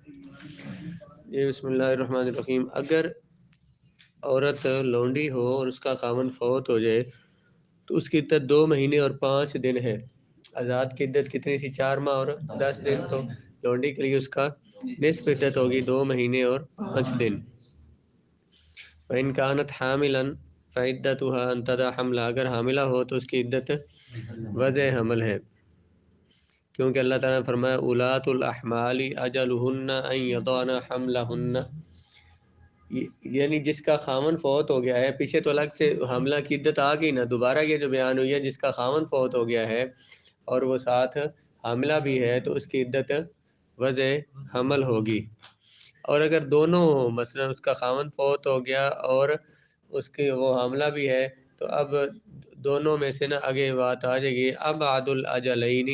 بسم اللہ الرحمن الرحیم. اگر عورت لونڈی ہو اور اس کا خاوند فوت ہو جائے تو اس کی عدت 2 مہینے اور 5 دن ہے. آزاد کی عدت کتنی تھی؟ 4 ماہ اور 10 دن. تو لونڈی کے لیے اس کا نصف عدت ہوگی 2 مہینے اور 5 دن. وَإِنْ كَانَتْ حَامِلًا فَعِدَّتُهَا أَنْ تَضَعَ حَمْلَهَا. اگر حاملہ ہو تو اس کی عدت وضع حمل ہے، کیونکہ اللہ تعالیٰ نے فرمایا اولاۃ الاحمال اجلہن ان یضعن حملہن، یعنی جس کا خاوند فوت ہو گیا ہے. پیچھے تو الگ سے حاملہ کی عدت آ گئی نا، دوبارہ یہ جو بیان ہوئی ہے جس کا خاوند فوت ہو گیا ہے اور وہ ساتھ حاملہ بھی ہے تو اس کی عدت وضع حمل ہوگی. اور اگر دونوں ہوں، مثلا اس کا خاوند فوت ہو گیا اور اس کی وہ حاملہ بھی ہے، تو اب دونوں میں سے نا آگے بات آ جائے گی ابعد الاجلین.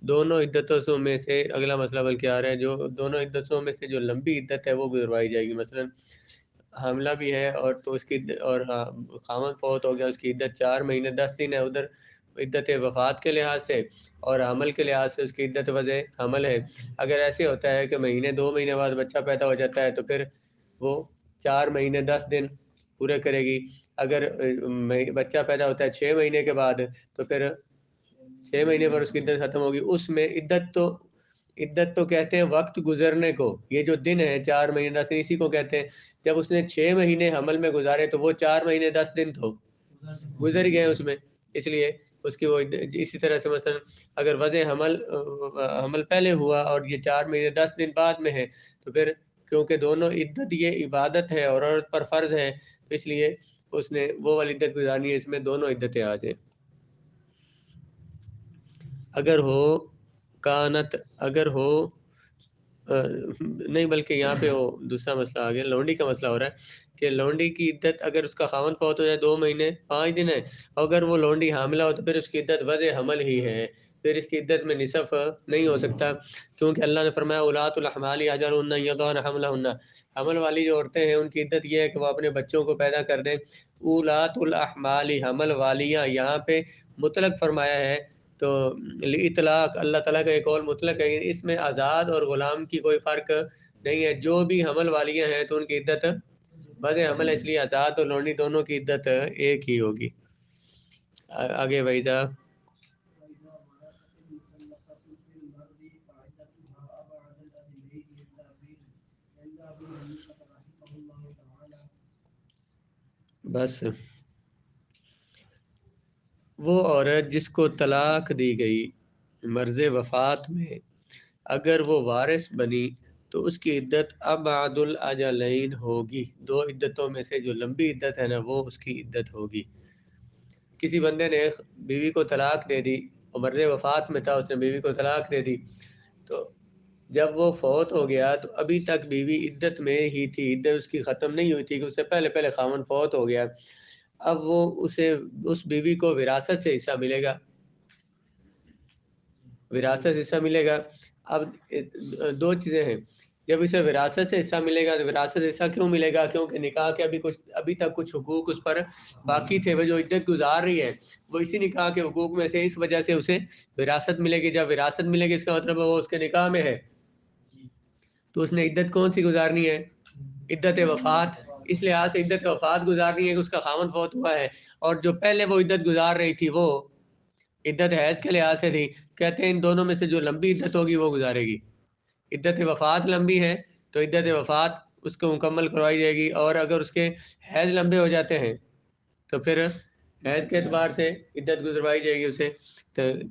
دونوں عدتوں میں سے اگلا مسئلہ بلکہ آ رہا ہے، جو دونوں عدتوں میں سے جو لمبی عدت ہے وہ گزروائی جائے گی. مثلا حاملہ بھی ہے اور تو اس کی اور خاوند فوت ہو گیا، اس کی عدت 4 مہینے 10 دن ہے ادھر عدت وفات کے لحاظ سے، اور حمل کے لحاظ سے اس کی عدت وضع حمل ہے. اگر ایسے ہوتا ہے کہ مہینے 2 مہینے بعد بچہ پیدا ہو جاتا ہے تو پھر وہ 4 مہینے 10 دن پورے کرے گی. اگر بچہ پیدا ہوتا ہے 6 مہینے کے بعد تو پھر 6 مہینے پر اس کی عدت ختم ہوگی. اس میں عدت تو کہتے ہیں وقت گزرنے کو، یہ جو دن ہے 4 مہینے 10 دن اسی کو کہتے ہیں. جب اس نے 6 مہینے حمل میں گزارے تو وہ 4 مہینے 10 دن تو گزر گئے اس میں، اس لیے اس کی وہ اسی طرح سے مثلا اگر وضع حمل پہلے ہوا اور یہ 4 مہینے 10 دن بعد میں ہے تو پھر کیونکہ دونوں عدت یہ عبادت ہے اور عورت پر فرض ہے تو اس لیے اس نے وہ والی عدت گزارنی ہے، اس میں دونوں عدتیں آ جائیں. اگر ہو کانت، اگر ہو نہیں بلکہ یہاں پہ وہ دوسرا مسئلہ آ گیا، لونڈی کا مسئلہ ہو رہا ہے کہ لونڈی کی عدت اگر اس کا خاوند فوت ہو جائے 2 مہینے 5 دن ہے، اگر وہ لونڈی حاملہ ہو تو پھر اس کی عدت وضع حمل ہی ہے، پھر اس کی عدت میں نصف نہیں ہو سکتا، کیونکہ اللہ نے فرمایا اولاۃ الاحمال اجلہن ان یضعن حملہن. حمل والی جو عورتیں ہیں ان کی عدت یہ ہے کہ وہ اپنے بچوں کو پیدا کر دیں. اولاۃ الاحمال حمل والیاں یہاں پہ مطلق فرمایا ہے تو اطلاق اللہ تعالیٰ کا ایک قول مطلق ہے، اس میں آزاد اور غلام کی کوئی فرق نہیں ہے. جو بھی حمل والیاں ہیں تو ان کی عدت وضع حمل ہے، اس لیے آزاد اور لونڈی دونوں کی عدت ایک ہی ہوگی. آگے بھائی صاحب. بس وہ عورت جس کو طلاق دی گئی مرض وفات میں، اگر وہ وارث بنی تو اس کی عدت ابعد الاجلین ہوگی. 2 عدتوں میں سے جو لمبی عدت ہے نا وہ اس کی عدت ہوگی. کسی بندے نے بیوی کو طلاق دے دی اور مرض وفات میں تھا، اس نے بیوی کو طلاق دے دی، تو جب وہ فوت ہو گیا تو ابھی تک بیوی عدت میں ہی تھی، عدت اس کی ختم نہیں ہوئی تھی کہ اس سے پہلے خاوند فوت ہو گیا. اب وہ اس بیوی کو وراثت سے حصہ ملے گا، وراثت سے حصہ ملے گا. اب 2 چیزیں ہیں، جب اسے وراثت سے حصہ ملے گا تو وراثت سے حصہ کیوں ملے گا؟ کیونکہ نکاح کے ابھی تک کچھ حقوق اس پر باقی تھے. وہ جو عدت گزار رہی ہے وہ اسی نکاح کے حقوق میں سے، اس وجہ سے اسے وراثت ملے گی. جب وراثت ملے گی اس کا مطلب وہ اس کے نکاح میں ہے، تو اس نے عدت کون سی گزارنی ہے؟ عدت وفات. اس لحاظ سے عدت وفات گزارنی ہے کہ اس کا خاوند فوت ہوا ہے، اور جو پہلے وہ عدت گزار رہی تھی وہ عدت حیض کے لحاظ سے تھی. کہتے ہیں ان دونوں میں سے جو لمبی عدت ہوگی وہ گزارے گی. عدت وفات لمبی ہے تو عدت وفات اس کو مکمل کروائی جائے گی، اور اگر اس کے حیض لمبے ہو جاتے ہیں تو پھر حیض کے اعتبار سے عدت گزروائی جائے گی اسے،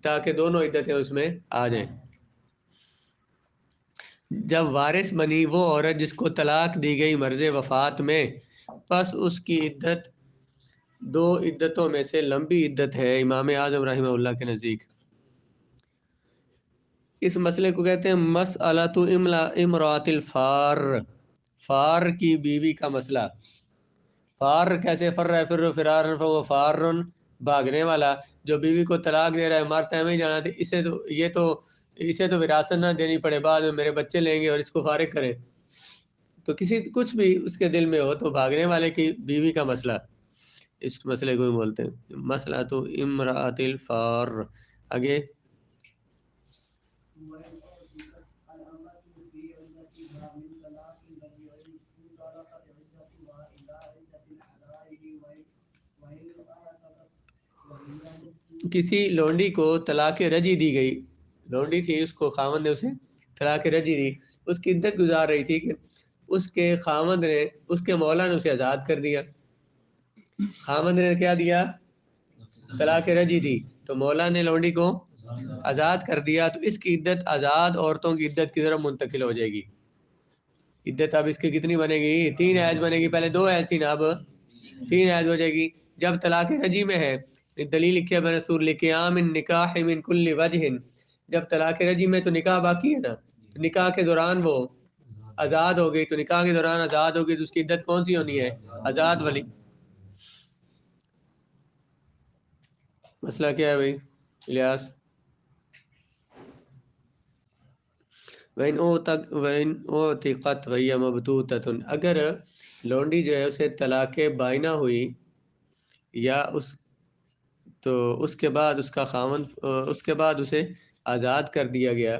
تاکہ دونوں عدتیں اس میں آ جائیں. جب وارث بنی وہ عورت جس کو طلاق دی گئی مرض وفات میں، پس اس کی عدت 2 عدتوں میں سے لمبی عدت ہے امام اعظم رحمہ اللہ کے نزدیک. اس مسئلے کو کہتے ہیں مسئلۃ امرأۃ الفار، فار کی بیوی کا مسئلہ. فار کیسے؟ فر ہے فر فرار فهو فار، بھاگنے والا. جو بیوی کو طلاق دے رہا ہے مارتا ہے میں جانا تھا، اسے تو وراثت نہ دینی پڑے، بعد میں میرے بچے لیں گے اور اس کو فارغ کریں. تو کچھ بھی اس کے دل میں ہو تو بھاگنے والے کی بیوی کا مسئلہ، اس مسئلے کو بھی بولتے ہیں مسئلہ تو امرأۃ الفار. آگے کسی لونڈی کو طلاق رجی دی گئی، لونڈی تھی، اس کو خاوند نے اسے طلاق رجی دی، اس کی عدت گزار رہی تھی کہ اس کے خاوند نے، اس کے مولا نے اسے آزاد کر دیا. خاوند نے کیا دیا؟ طلاق رجی دی، تو مولا نے لونڈی کو آزاد کر دیا، تو اس کی عدت آزاد عورتوں کی عدت کی طرف منتقل ہو جائے گی. عدت اب اس کی کتنی بنے گی؟ 3 حیض بنے گی. پہلے 2 حیض تھی نا، اب 3 حیض ہو جائے گی. جب طلاق رجی میں ہے، دلیل لکھے بے رسول لقیام النکاح من کل وجہ، جب طلاق رجی میں تو نکاح باقی ہے نا، تو نکاح کے دوران وہ آزاد ہو گئی، تو نکاح کے دوران آزاد ہو گئی، تو اس کی عدت کون سی ہونی ہے؟ آزاد والی. مسئلہ کیا ہے بھائی الیاس؟ وَإِنْ أُعْتِقَتْ وَهِيَ مَبْتُوتَةٌ، اگر لونڈی جو ہے اسے طلاق بائنہ ہوئی یا تو اس کے بعد اس کا خاوند، اس کے بعد اسے آزاد کر دیا گیا،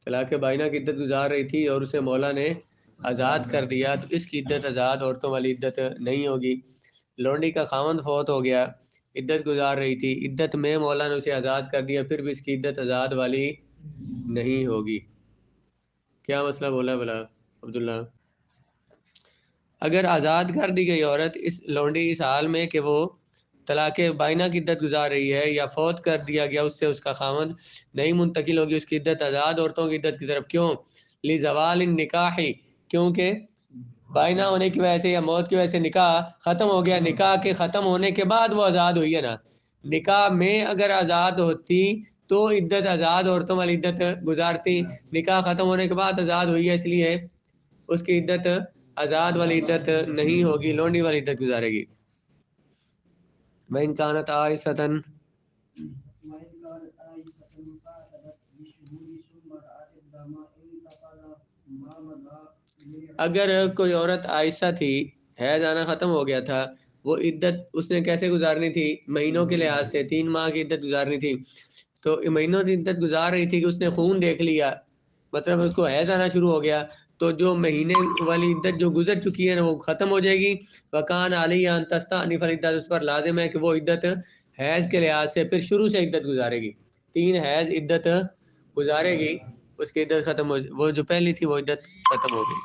طلاق بائنہ کی عدت گزار رہی تھی اور اسے مولا نے آزاد کر دیا، تو اس کی عدت آزاد عورتوں والی عدت نہیں ہوگی. لونڈی کا خاوند فوت ہو گیا، عدت گزار رہی تھی، عدت میں مولا نے اسے آزاد کر دیا، پھر بھی اس کی عدت آزاد والی نہیں ہوگی. کیا مسئلہ بولا بلا عبداللہ؟ اگر آزاد کر دی گئی عورت اس لونڈی اس حال میں کہ وہ طلاق بائنہ کی عدت گزار رہی ہے یا فوت کر دیا گیا اس سے اس کا خاوند، نہیں منتقل ہوگی اس کی عدت آزاد عورتوں کی عدت کی طرف. کیوں؟ لزوال النکاح، کیونکہ بائنہ ہونے کی وجہ سے یا موت کی وجہ سے نکاح ختم ہو گیا. نکاح کے ختم ہونے کے بعد وہ آزاد ہوئی ہے نا، نکاح میں اگر آزاد ہوتی تو عدت آزاد عورتوں والی عدت گزارتی، نکاح ختم ہونے کے بعد آزاد ہوئی ہے، اس لیے اس کی عدت آزاد والی عدت نہیں ہوگی، لونڈی والی عدت گزارے گی. وَإِنْ كَانَتْ عَائِشَةً، اگر کوئی عورت عائشہ تھی، حیض آنا ختم ہو گیا تھا، وہ عدت اس نے کیسے گزارنی تھی؟ مہینوں کے لحاظ سے 3 ماہ کی عدت گزارنی تھی. تو مہینوں کی عدت گزار رہی تھی کہ اس نے خون دیکھ لیا، مطلب اس کو حیض آنا شروع ہو گیا، تو جو مہینے والی عدت جو گزر چکی ہے نا وہ ختم ہو جائے گی. وَكَانَ عَلَيْهَا أَن تَسْتَأْنِفَ الْعِدَّةَ، اس پر لازم ہے کہ وہ عدت حیض کے لحاظ سے پھر شروع سے عدت گزارے گی. 3 حیض عدت گزارے گی، اس کی عدت ختم ہو، وہ جو پہلی تھی وہ عدت ختم ہو گئی.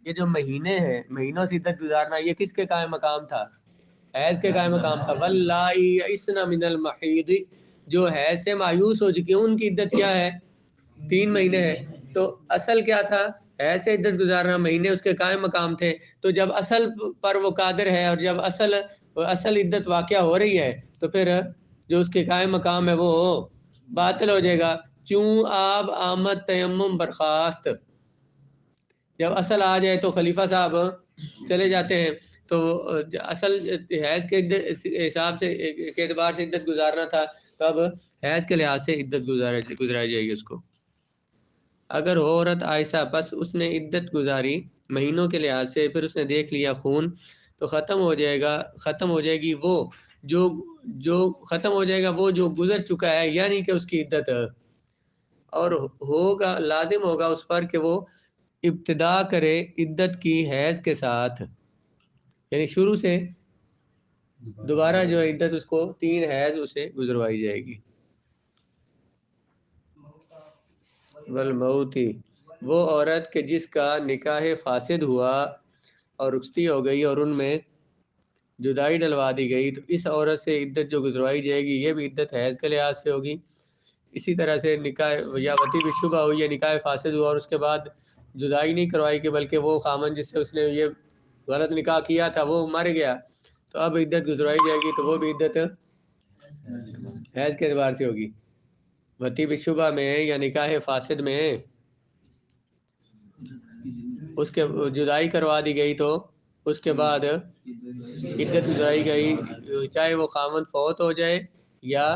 یہ جو مہینے ہیں، مہینوں سے عدت گزارنا، یہ کس کے قائم مقام تھا؟ حیض کے قائم مقام تھا. وَاللَّائِي يَئِسْنَ مِنَ الْمَحِيضِ، جو حیض سے مایوس ہو چکی ہیں ان کی عدت کیا ہے؟ 3 مہینے ہے. تو اصل کیا تھا؟ حیض سے عدت گزارنا، مہینے اس کے قائم مقام تھے. تو جب اصل پر وہ قادر ہے اور جب اصل عدت واقع ہو رہی ہے تو پھر جو اس کے قائم مقام ہے وہ باطل ہو جائے گا. چون آب آمد تیمم برخاست، جب اصل آ جائے تو خلیفہ صاحب چلے جاتے ہیں، تو اصل حیض کے حساب سے کے اعتبار سے عدت گزارنا تھا، تو اب حیض کے لحاظ سے عدت گزرائی جائے گی اس کو. اگر ہو عورت عائشہ، پس اس نے عدت گزاری مہینوں کے لحاظ سے، پھر اس نے دیکھ لیا خون، تو ختم ہو جائے گی وہ جو ختم ہو جائے گا وہ جو گزر چکا ہے، یعنی کہ اس کی عدت، اور ہوگا لازم ہوگا اس پر کہ وہ ابتدا کرے عدت کی حیض کے ساتھ، یعنی شروع سے دوبارہ جو عدت اس کو 3 حیض اسے گزروائی جائے گی. والموتی، وہ عورت کہ جس کا نکاح فاسد ہوا اور رخصتی ہو گئی اور ان میں جدائی ڈلوا دی گئی، تو اس عورت سے عدت جو گزروائی جائے گی یہ بھی عدت حیض کے لحاظ سے ہوگی. اسی طرح سے نکاح یا وطی بالشبہ ہوئی یا نکاح فاسد ہوا اور اس کے بعد جدائی نہیں کروائی کہ بلکہ وہ خامن جس سے اس نے یہ غلط نکاح کیا تھا وہ مر گیا، تو اب عدت گزروائی جائے گی، تو وہ بھی عدت حیض کے اعتبار سے ہوگی. وطی بالشبہ میں یا نکاح فاسد میں اس کے جدائی کروا دی گئی تو اس کے بعد عدت گزرائی گئی، چاہے وہ خامن فوت ہو جائے یا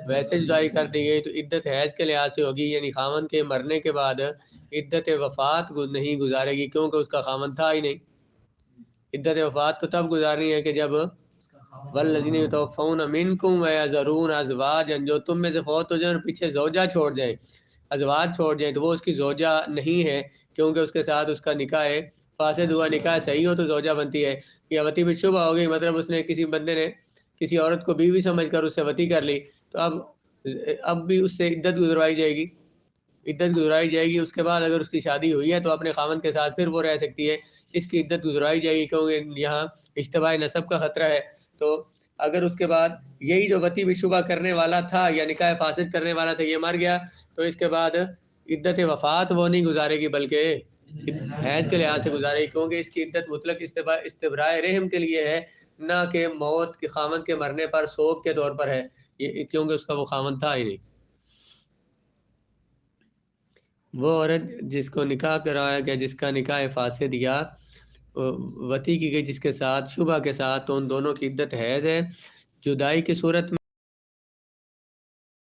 ویسے جدائی کر دی گئی، تو عدت حیض کے لحاظ سے ہوگی، یعنی خامن کے مرنے کے بعد عدت وفات نہیں گزارے گی، کیونکہ اس کا خامن تھا ہی نہیں. عدت وفات تو تب گزارنی ہے کہ جب والذین یتوفون منکم ویذرون ازواجا، جو تم میں سے فوت ہو جائیں اور پیچھے زوجہ چھوڑ جائیں، ازواج چھوڑ جائیں، تو وہ اس کی زوجہ نہیں ہے کیونکہ اس کے ساتھ اس کا نکاح ہے فاسد ہوا، نکاح صحیح ہو تو زوجہ بنتی ہے. یا وتی بالشبہ ہو گئی، مطلب اس نے کسی بندے نے کسی عورت کو بیوی سمجھ کر اس سے وتی کر لی، تو اب بھی اس سے عدت گزروائی جائے گی، عدت گزرائی جائے گی. اس کے بعد اگر اس کی شادی ہوئی ہے تو اپنے خاوند کے ساتھ پھر وہ رہ سکتی ہے، اس کی عدت گزرائی جائے گی کیونکہ یہاں اشتباہ نسب کا خطرہ ہے. تو اگر اس کے بعد یہی جو وتی بشبہ کرنے والا تھا یا نکاح فاسد کرنے والا تھا یہ مر گیا، تو اس کے بعد عدت وفات وہ نہیں گزارے گی بلکہ حیض کے لحاظ سے گزارے گی، کیونکہ اس کی عدت مطلق استبراء رحم کے لیے ہے، نہ کہ موت کے خاوند کے مرنے پر سوگ کے طور پر ہے، کیونکہ اس کا وہ خاوند تھا ہی نہیں. وہ عورت جس کو نکاح کرایا گیا، جس کا نکاح فاسد یا وتی کی گئی جس کے ساتھ شبہ کے ساتھ، تو ان دونوں کی عدت حیض ہے. جدائی کی صورت میں